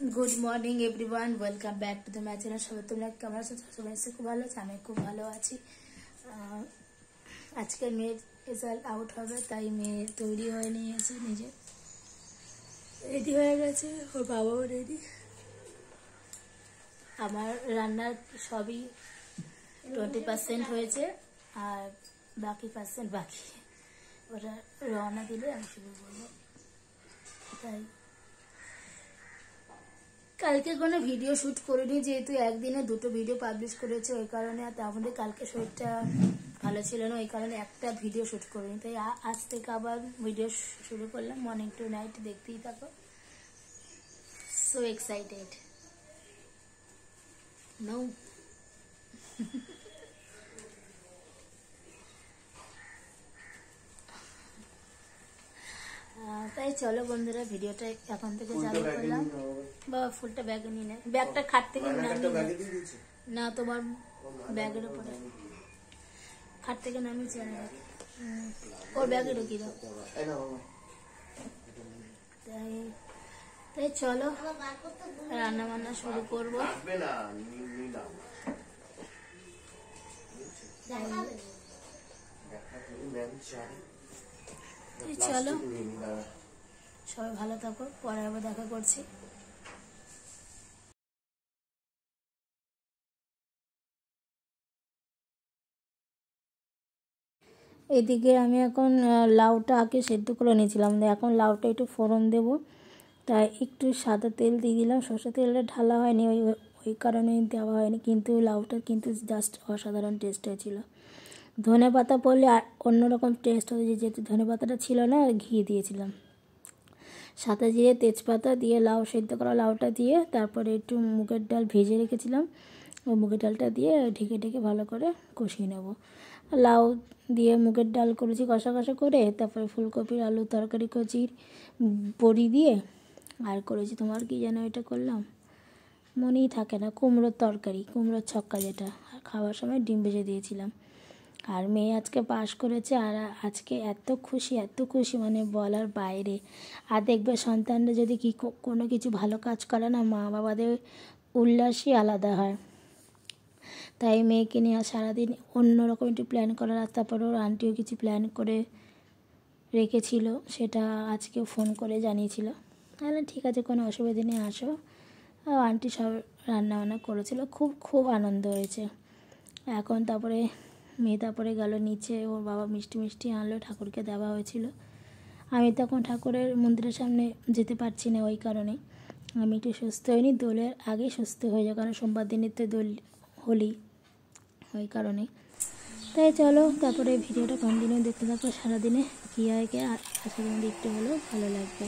Good morning everyone, welcome back to the my channel. সবাই তোমরা কেমন আছো? সবাই খুব ভালো আছে, আমি খুব ভালো আছি। আজকে মেয়ের রেজাল্ট আউট হবে, তাই মেয়ে তৈরি হয়ে নিয়েছে, নিজে রেডি হয়ে গেছে, ওর বাবাও রেডি। আমার রান্নার সবই 20% হয়েছে, আর বাকি পার্সেন্ট বাকি। ওরা রওনা দিলে আমি শুরু করবো। তাই কালকে কোনো ভিডিও শ্যুট করিনি, যেহেতু একদিনে দুটো ভিডিও পাবলিশ করেছে, ওই কারণে। আর আমাদের কালকে শরীরটা ভালো ছিল না, ওই কারণে একটা ভিডিও শ্যুট করিনি। তাই আজ থেকে আবার ভিডিও শুরু করলাম, মর্নিং টু নাইট। দেখতেই থাকো। So excited no. তাই চলো বন্ধুরা, ভিডিওটা এখন থেকে চালু করলাম। বাবা ফুলটা ব্যাগে নিয়ে নেয়, ব্যাগটা খাট থেকে না, তোমার ব্যাগের উপরে খাট থেকে নামিয়ে চেনে রাখি, ওর ব্যাগে ঢুকিয়ে দাও। তাই চলো রান্না বান্না শুরু করবো। চলো সবাই ভালো থাকো, পরে আবার দেখা করছি। এদিকে আমি এখন লাউটা আগে সেদ্ধ করে নিয়েছিলাম, এখন লাউটা একটু ফোড়ন দেব, তাই একটু সাদা তেল দিয়ে দিলাম। সরষে তেলটা ঢালা হয়নি, ওই কারণে দেওয়া হয়নি, কিন্তু লাউটা কিন্তু জাস্ট অসাধারণ টেস্ট হয়েছিল। ধনে পাতা পড়লে আর অন্যরকম টেস্ট হয়েছে, যেহেতু ধনে পাতাটা ছিল না, ঘি দিয়েছিলাম। সাদা জিরে তেজপাতা দিয়ে লাউ সেদ্ধ করা লাউটা দিয়ে, তারপরে একটু মুগের ডাল ভেজে রেখেছিলাম, ওই মুগের ডালটা দিয়ে ঢেকে ঢেকে ভালো করে কষিয়ে নেব। লাউ দিয়ে মুগের ডাল করেছি কষা কষা করে, তারপরে ফুলকপির আলু তরকারি কচির বড়ি দিয়ে, আর করেছি তোমার কি যেন এটা করলাম, মনেই থাকে না, কুমড়োর তরকারি, কুমড়োর ছক্কা যেটা, আর খাওয়ার সময় ডিম ভেজে দিয়েছিলাম। আর মেয়ে আজকে পাশ করেছে, আর আজকে এত খুশি মানে বলার বাইরে। আর দেখবে সন্তানরা যদি কোনো কিছু ভালো কাজ করে না, মা বাবাদের উল্লাসই আলাদা হয়। তাই মেয়েকে নিয়ে সারাদিন অন্যরকম একটু প্ল্যান করার, আর তারপরে ওর আন্টিও কিছু প্ল্যান করে রেখেছিল, সেটা আজকেও ফোন করে জানিয়েছিল। তাহলে ঠিক আছে, কোনো অসুবিধা নেই, আসো। আন্টি সব রান্নাবান্না করেছিল, খুব আনন্দ হয়েছে। এখন তারপরে মেয়ে গেল নিচে, ওর বাবা মিষ্টি আনলো, ঠাকুরকে দেওয়া হয়েছিল। আমি তখন ঠাকুরের মন্দিরের সামনে যেতে পারছি না, ওই কারণে আমি একটু সুস্থ হইনি, দোলের আগে সুস্থ হয়ে যাও, কারণ সোমবার দিনের তো দোল হোলি, ওই কারণে। তাই চলো তারপরে ভিডিওটা কন্টিনিউ দেখতে থাকো সারাদিনে কী হয়, আশা করি দেখতে হলেও ভালো লাগবে।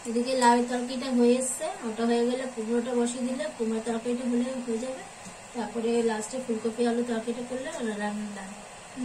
এদিকে লাউয়ের তরকারিটা হয়ে এসছে, ওটা হয়ে গেলে কুমড়োটা বসিয়ে দিলে, কুমড়োর তরকারিটা হয়ে যাবে। তারপরে লাস্টে ফুলকপি আলু তরকারিটা করলে রান্না।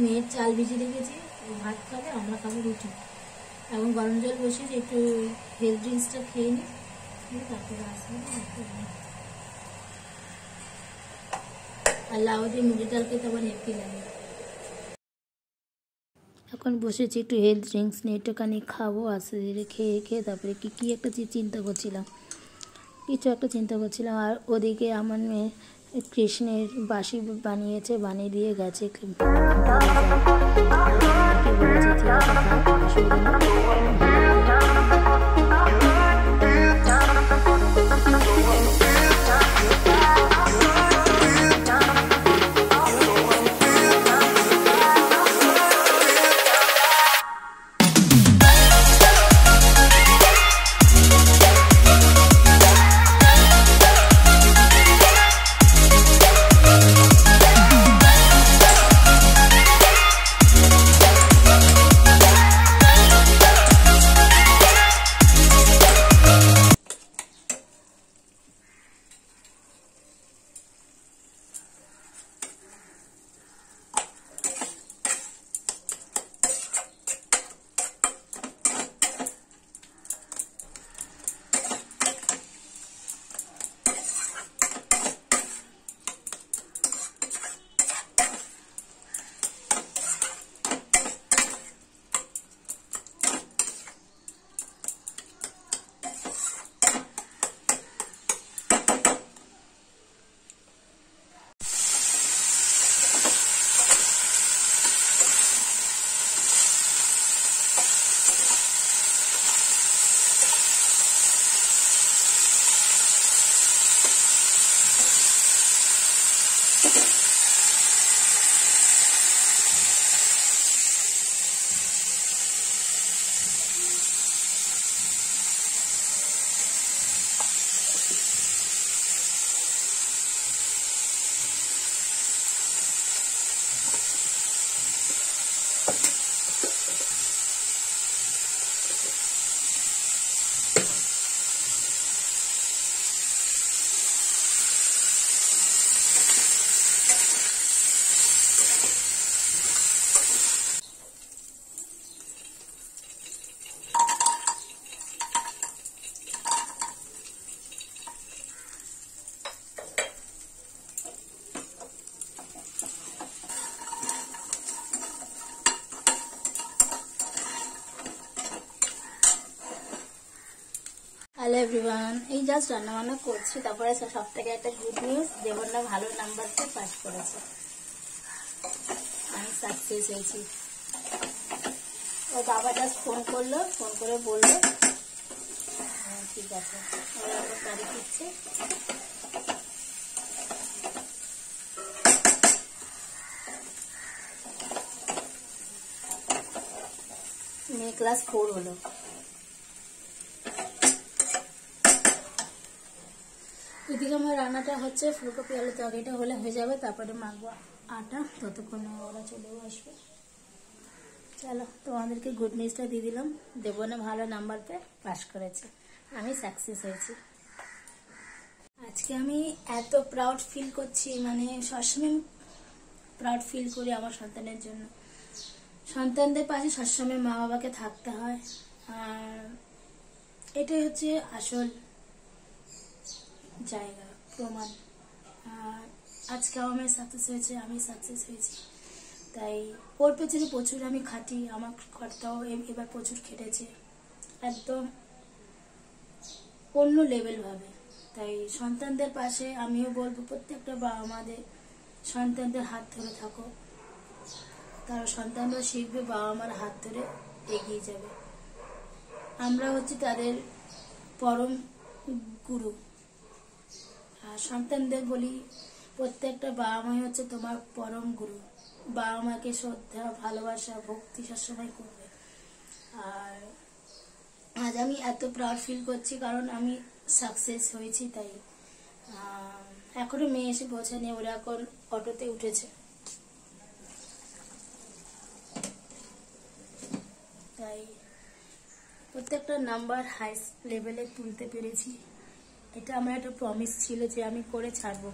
মেয়ের চাল ভিজিয়ে রেখেছি, ভাত খাবে, আমরা খাবো রুটি। এখন গরম জল বসিয়েছি, একটু হেলথ ড্রিঙ্কসটা খেয়ে নিই, তারপরে আসবে। আর লাউ দিয়ে মুগের ডাল খেতে আমার হেঁটে লাগে। এখন বসেছি একটু হেলথ ড্রিঙ্কস নিয়ে, একটুখানি খাবো, আস্তে ধীরে খেয়ে তারপরে কী একটা চিন্তা করছিলাম, আর ওদিকে আমার মেয়ে কৃষ্ণের বাঁশি বানিয়ে দিয়ে গেছে, হ্যালো এভরিওয়ান, এই জাস্ট রান্নাবান্না করছি। তারপরে সব থেকে একটা গুড নিউজ, দেবন্যা ভালো নাম্বারটা পাস করেছে, আমি সাকসেস হয়েছি। ও বাবা জাস্ট ফোন করলো, ফোন করে বললো ঠিক আছে, ওরা আমার গাড়ি দিচ্ছে। মেয়ে ক্লাস 4 হলো। এদিকে আমার রান্নাটা হচ্ছে, ফুলকপি আলু তরকারিটা হলে হয়ে যাবে, তারপরে মাখবো আটা, ততক্ষণে ওরা চলেও আসবে। চলো, তোমাদেরকে গুড নিউজটা দিয়ে দিলাম, দেবনে ভালো নাম্বার পেয়ে পাস করেছে, আমি সাকসেস হয়েছি। আজকে আমি এত প্রাউড ফিল করছি, মানে সবসময় প্রাউড ফিল করি আমার সন্তানের জন্য। সন্তানদের পাশে সবসময় মা বাবাকে থাকতে হয়, আর এটাই হচ্ছে আসল জায়গা, প্রমাণ। আর আজকে আমার সাকসেস হয়েছে, আমি সাকসেস হয়েছি, তাই ওর পেছনে প্রচুর আমি খাটি। আমার কর্তাও এবার প্রচুর খেটেছে, একদম অন্য লেভেল ভাবে। তাই সন্তানদের পাশে আমিও বলবো, প্রত্যেকটা বাবা মাদের সন্তানদের হাত ধরে থাকো, তারা সন্তানরা শিখবে বাবা মার হাত ধরে এগিয়ে যাবে। আমরা হচ্ছে তাদের পরম গুরু। আর সন্তানদের বলি, প্রত্যেকটা বাবা মাই হচ্ছে তোমার পরম গুরু। বাবা মাকে শ্রদ্ধা, ভালোবাসা, ভক্তি সবসময় করবে। আর আজ আমি এত প্রাউড ফিল করছি, কারণ আমি সাকসেস হয়েছি। তাই এখনো মেয়ে এসে পৌঁছায়নি, ওরা এখন অটোতে উঠেছে। তাই প্রত্যেকটা নাম্বার হাই লেভেলে তুলতে পেরেছি। এটা আমার একটা প্রমিস ছিল যে আমি করে ছাড়বো,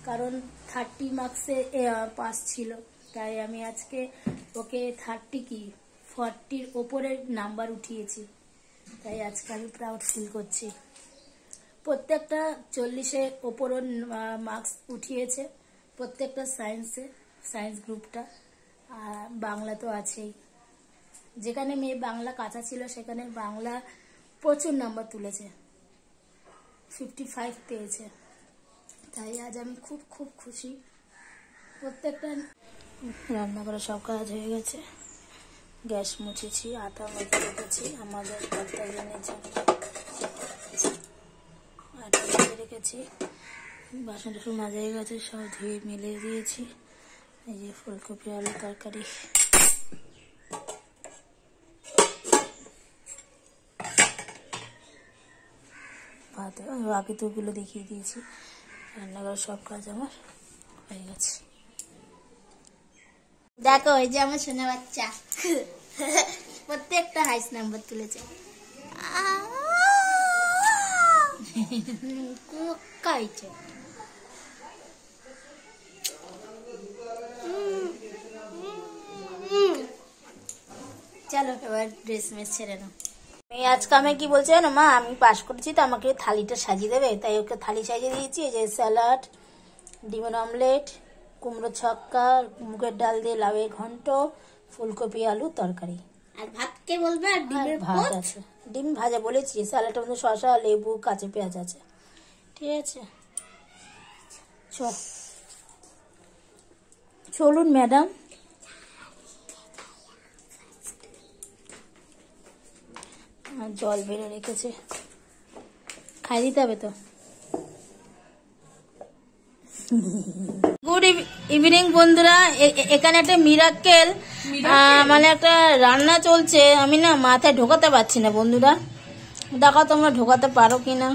কারণ 30 মার্কসে পাস ছিল। তাই আমি আজকে ওকে 40-র ওপরের নাম্বার উঠিয়েছি। তাই আজকে আমি প্রাউড ফিল করছি। প্রত্যেকটা 40-এর ওপরও মার্কস উঠিয়েছে, প্রত্যেকটা সায়েন্স গ্রুপটা, আর বাংলা তো আছেই। যেখানে মেয়ে বাংলা কাঁচা ছিল, সেখানে বাংলা প্রচুর নাম্বার তুলেছে, 55 পেয়েছে। তাই আজ আমি খুব খুব খুশি। প্রত্যেকটা রান্না করে সব কাজ হয়ে গেছে, গ্যাস মুছেছি, আটা মেখে রেখেছি আমাদের কর্তাজনের জন্য, আটা মেখে রেখেছি, বাসন টাসন মাজা হয়ে গেছে, সব ধুয়ে মেলে দিয়েছি। এই যে ফুলকপি আলু তরকারি, ভাত বাকি তো ওগুলো দেখিয়ে দিয়েছি। রান্নাঘর সব কাজ আমার হয়ে গেছে। দেখো, এই যে আমার সোনা বাচ্চা প্রত্যেকটা হাইস নাম্বার তুলেছে। চলো এবার ড্রেস মেস ছেড়ে নাও। আজকে আমি কি বলছি জানো মা, আমি পাস করেছি তো আমাকে থালিটা সাজিয়ে দেবে, তাই ওকে থালি সাজিয়ে দিয়েছি। এই যে স্যালাড, ডিমের অমলেট, কুমড়ো ছক্কা, মুগের ডাল দিয়ে লাউয়ের ঘন্ট, ফুলকপি আলু তরকারি। আর ভাত কে বলবে? আর ডিমের ভাত আছে, ডিম ভাজা বলেছি। স্যালাডের মধ্যে শসা, লেবু, কাঁচা পেঁয়াজ আছে। ঠিক আছে, চলুন ম্যাডাম। জল বেড়ে রেখেছে, খাই দিতে হবে তো। গুড ইভিনিং বন্ধুরা, এখানে একটা মিরাক্কেল মানে একটা রান্না চলছে, আমি না মাথায় ঢোকাতে পারছি না বন্ধুরা, দেখো তোমরা ঢোকাতে পারো কিনা।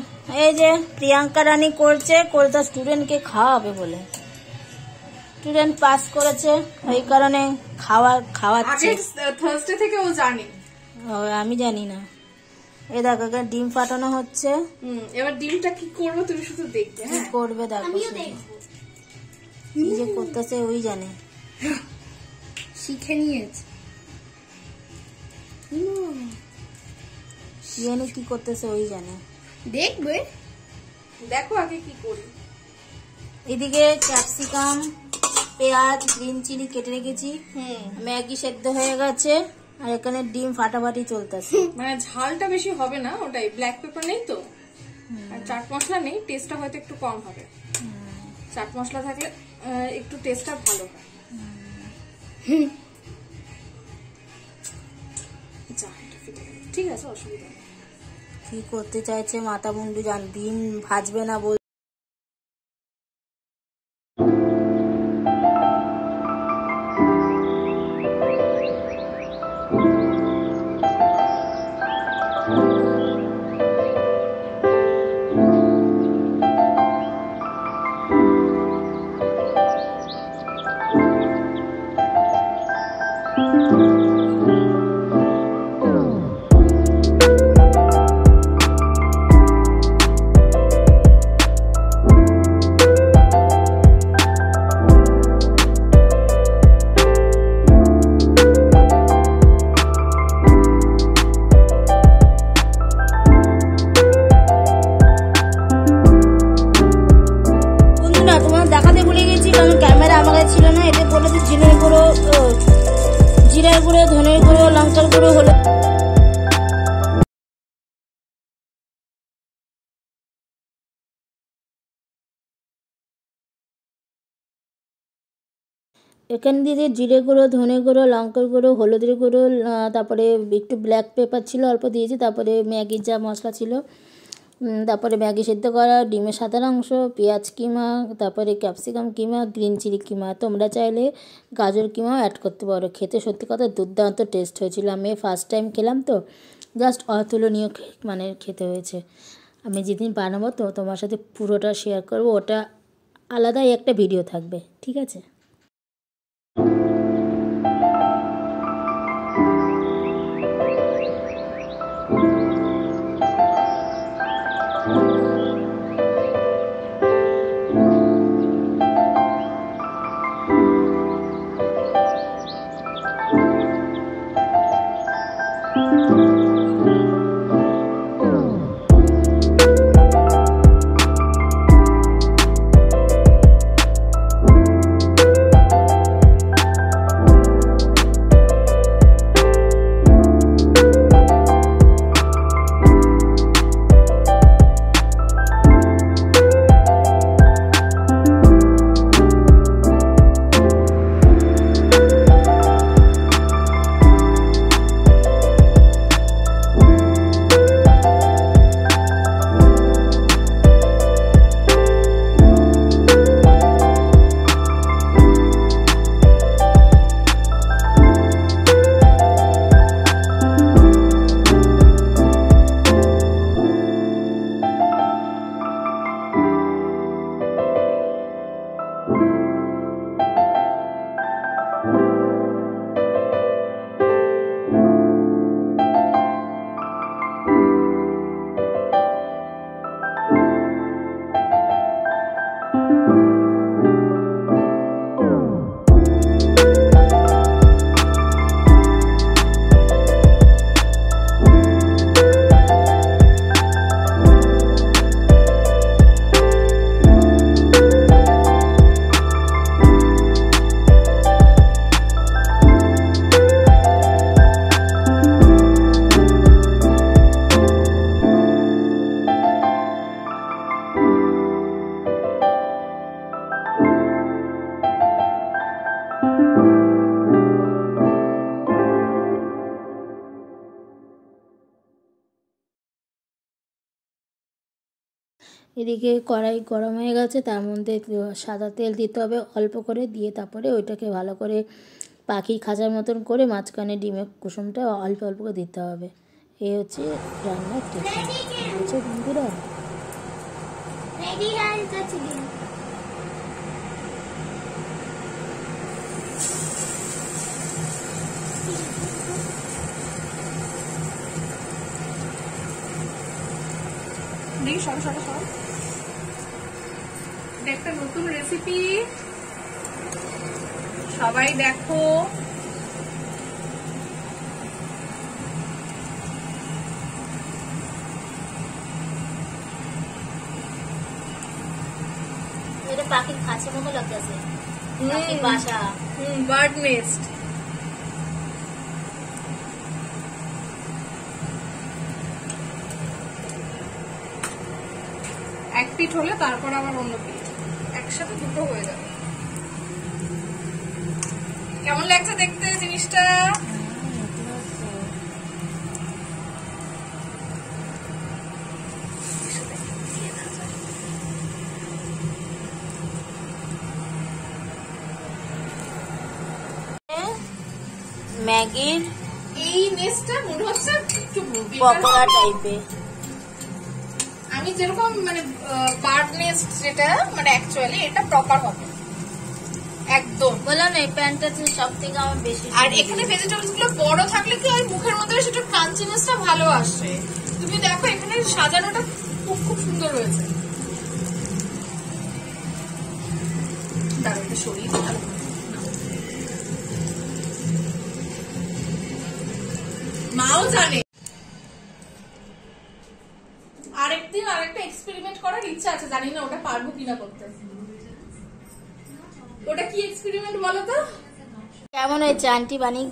এই যে প্রিয়াঙ্কা রানী করছে, কলকাতা স্টুডেন্টকে খাওয়াবে বলে, স্টুডেন্ট পাস করেছে ওই কারণে খাওয়াচ্ছে। থার্সডে থেকে ও জানে, আমি জানি না। এই দেখো ডিম ফাটানো হচ্ছে, এবার ডিমটা কি করবো তুমি শুধু দেখবে। কি করবে দেখো, কি যে করতেছে ওই জানে, শিখে নিয়েছে জানি কি করতেছে ওই জানে, দেখবে। দেখো আগে কি করি। এদিকে ক্যাপসিকাম, পেঁয়াজ, গ্রিন চিলি কেটে রেখেছি, ম্যাগি সেদ্ধ হয়ে গেছে, আর এখানে ডিম ফাটাফাটি চলতেছে। মানে ঝালটা বেশি হবে না, ওটাই ব্ল্যাক পেপার নেই তো, আর চাট মশলা নেই, টেস্টটা হয়তো একটু কম হবে। চাট মশলা থাকলে একটু টেস্টটা ভালো হয়। ঠিক আছে, অসুবিধা নেই। কি করতে চাইছে মাথা মুন্ডু জান, ডিম ভাজবে না বল। ছিল না, এতে বলেছে জিরের গুঁড়ো, ধনের গুঁড়ো, লঙ্কার গুঁড়ো হলো। এখানে দিয়ে জিরে গুঁড়ো, ধনে গুঁড়ো, লঙ্কার গুঁড়ো, হলুদের গুঁড়ো, তারপরে একটু ব্ল্যাক পেপার ছিল অল্প দিয়েছি, তারপরে ম্যাগির যা মশলা ছিল, তারপরে ম্যাগি সেদ্ধ করা, ডিমের সাদার অংশ, পেঁয়াজ কিমা, তারপরে ক্যাপসিকাম কিমা, গ্রিন চিলি কিমা। তোমরা চাইলে গাজর কিমাও অ্যাড করতে পারো। খেতে সত্যি কথা দুর্দান্ত টেস্ট হয়েছিল। আমি ফার্স্ট টাইম খেলাম তো, জাস্ট অতুলনীয় মানে খেতে হয়েছে। আমি যেদিন বানাবো তো তোমার সাথে পুরোটা শেয়ার করবো, ওটা আলাদাই একটা ভিডিও থাকবে, ঠিক আছে? এদিকে কড়াই গরম হয়ে গেছে, তার মধ্যে সাদা তেল দিতে হবে অল্প করে, দিয়ে তারপরে ওইটাকে ভালো করে পাখি খাঁচার মতন করে মাঝখানে ডিমের কুসুমটা অল্প অল্প করে দিতে হবে। এই হচ্ছে রান্নার টেকনিক। বুঝছো বন্ধুরা? দেখি সব একটা নতুন রেসিপি, সবাই দেখো। এটা পাখির খাঁচার মতো লাগতেছে, পাখির বাসা, বার্ড নেস্ট। এক পিঠ হলে তারপর আবার অন্য পিঠ, একসাথে দুটো হয়ে যাবে। কেমন লাগছে দেখতে জিনিসটা? ম্যাগির এই নেস্টটা মনে হচ্ছে একটু পকোড়া টাইপের। আমি যেরকম মানে বার্ড নেস্ট যেটা মানে অ্যাকচুয়ালি এটা প্রপার হবে একদম। বললাম না এই প্যান্টটা সব থেকে আমার বেশি। আর এখানে ভেজিটেবলস গুলো বড় থাকলে কি হয়, মুখের মধ্যে সেটা ক্রাঞ্চিনেসটা ভালো আসে। তুমি দেখো এখানে সাজানোটা খুব খুব সুন্দর হয়েছে। দাঁড়াতে সরিয়ে ভালো মাও জানে। আরেকদিন আরেকটা এক্সপেরিমেন্ট করার ইচ্ছা আছে, জানি না ওটা পারবো কিনা করতে। ওটা কি এক্সপেরিমেন্ট বলো তো? কেমন হয়েছে? আন্টি বানিয়ে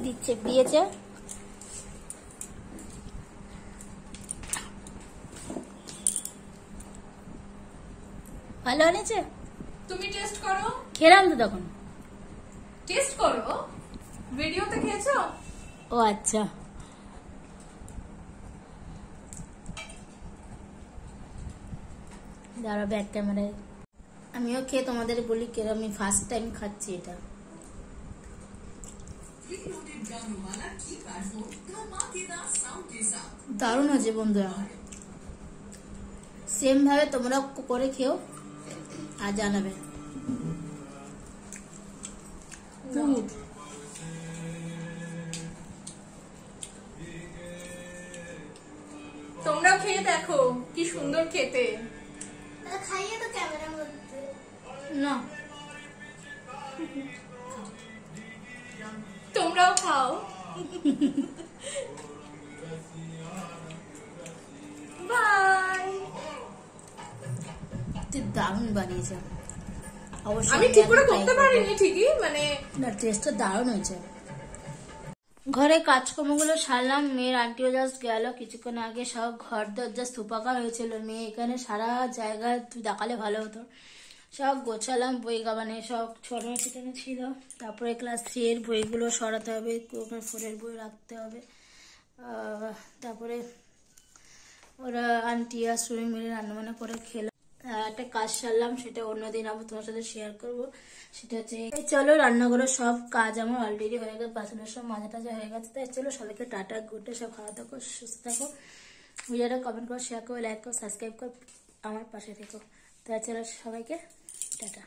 দিয়েছে। ভালো হয়েছে? তুমি টেস্ট করো। খেলাম তো তখন। টেস্ট করো, ভিডিওতে খেয়েছো? ও আচ্ছা। দাঁড়া ব্যাক ক্যামেরায় আমিও খেয়ে তোমাদের বলি কেন, আমি ফার্স্ট টাইম খাচ্ছি এটা। দারুণ হয়েছে বন্ধুরা, সেম ভাবে তোমরা করে খেও আর জানাবে। তোমরাও খেয়ে দেখো কি সুন্দর খেতে। খাইয়ে তো ক্যামেরার মধ্যে না, তোমরাও খাও। বাই। দারুণ বানিয়েছে অবশ্যই। আমি ঠিক করে করতে পারিনি ঠিকই, মানে না টেস্টটা দারুণ হয়েছে। ঘরে কাজকর্মগুলো সারলাম, মেয়ের আন্টিও জাস্ট গেল কিছুক্ষণ আগে। সব ঘর দরজা সুপাকা হয়েছিল, মেয়ে এখানে সারা জায়গা তুই দেখালে ভালো হতো। সব গোছালাম, বই মানে সব ছড়ানো ছিটানো ছিল। তারপরে ক্লাস 3 এর বইগুলো সরাতে হবে, 4 এর বই রাখতে হবে। তারপরে ওরা আন্টি আর সুমি মিলে রান্নাবান্না করে খেলো। একটা কাজ সারলাম, সেটা অন্যদিন আবার তোমার সাথে শেয়ার করবো। সেটা হচ্ছে চলো রান্নাঘরের সব কাজ আমার অলরেডি হয়ে গেছে, বাসনের সব মাজা টাজা হয়ে গেছে। তাই চলো সবাইকে টাটা, গুড ডে, সব ভালো থাকো, সুস্থ থাকো। ভিডিওটা কমেন্ট করো, শেয়ার করো, লাইক করো, সাবস্ক্রাইব করো, আমার পাশে থেকো। তাই চলো সবাইকে টাটা।